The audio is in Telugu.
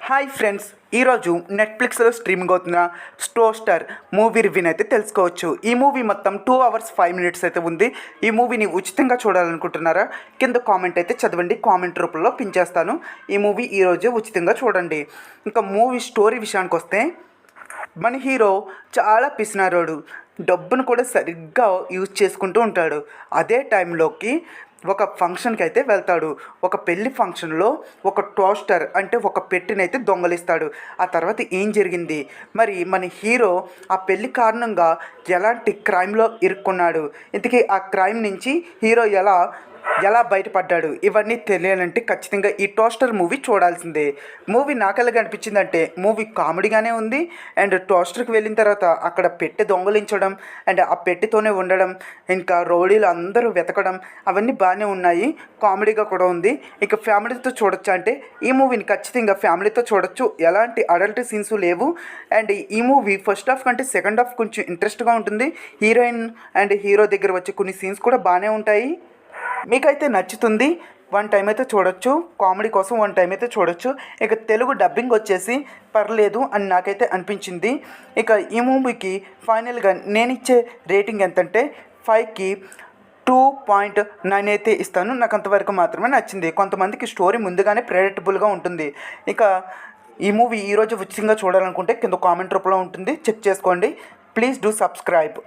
హాయ్ ఫ్రెండ్స్, ఈరోజు నెట్ఫ్లిక్స్లో స్ట్రీమింగ్ అవుతున్న టోస్టర్ మూవీ రివ్యూని అయితే తెలుసుకోవచ్చు. ఈ మూవీ మొత్తం 2 hours 5 minutes అయితే ఉంది. ఈ మూవీని ఉచితంగా చూడాలనుకుంటున్నారా? కింద కామెంట్ అయితే చదవండి, కామెంట్ రూపంలో పిన్ చేస్తాను. ఈ మూవీ ఈరోజే ఉచితంగా చూడండి. ఇంకా మూవీ స్టోరీ విషయానికి వస్తే, మన హీరో చాలా పిసినారోడు, డబ్బును కూడా సరిగ్గా యూజ్ చేసుకుంటూ ఉంటాడు. అదే టైంలోకి ఒక ఫంక్షన్కి అయితే వెళ్తాడు. ఒక పెళ్లి ఫంక్షన్లో ఒక టోస్టర్ అంటే ఒక పెట్టినైతే దొంగలిస్తాడు. ఆ తర్వాత ఏం జరిగింది, మరి మన హీరో ఆ పెళ్లి కారణంగా ఎలాంటి క్రైమ్లో ఇరుక్కున్నాడు, ఇంతకీ ఆ క్రైమ్ నుంచి హీరో ఎలా బయటపడ్డాడు, ఇవన్నీ తెలియాలంటే ఖచ్చితంగా ఈ టోస్టర్ మూవీ చూడాల్సిందే. మూవీ నాకు ఎలాగ అనిపించిందంటే, మూవీ కామెడీగానే ఉంది. అండ్ టోస్టర్కి వెళ్ళిన తర్వాత అక్కడ పెట్టె దొంగలించడం అండ్ ఆ పెట్టెతోనే ఉండడం, ఇంకా రౌడీలు అందరూ వెతకడం, అవన్నీ బాగానే ఉన్నాయి. కామెడీగా కూడా ఉంది. ఇక ఫ్యామిలీతో చూడొచ్చు అంటే ఈ మూవీని ఖచ్చితంగా ఫ్యామిలీతో చూడొచ్చు. ఎలాంటి అడల్ట్ సీన్స్ లేవు. అండ్ ఈ మూవీ ఫస్ట్ హాఫ్ కంటే సెకండ్ హాఫ్ కొంచెం ఇంట్రెస్ట్గా ఉంటుంది. హీరోయిన్ అండ్ హీరో దగ్గర వచ్చే కొన్ని సీన్స్ కూడా బాగానే ఉంటాయి. మీకైతే నచ్చుతుంది. 1 time అయితే చూడొచ్చు. కామెడీ కోసం 1 time అయితే చూడొచ్చు. ఇక తెలుగు డబ్బింగ్ వచ్చేసి పర్లేదు అని నాకైతే అనిపించింది. ఇక ఈ మూవీకి ఫైనల్గా నేను ఇచ్చే రేటింగ్ ఎంతంటే 5కి 2.9 అయితే ఇస్తాను. నాకు అంతవరకు మాత్రమే నచ్చింది. కొంతమందికి స్టోరీ ముందుగానే ప్రెడిక్టబుల్గా ఉంటుంది. ఇక ఈ మూవీ ఈరోజు ఉచితంగా చూడాలనుకుంటే కింద కామెంట్ రూపంలో ఉంటుంది, చెక్ చేసుకోండి. Please do subscribe.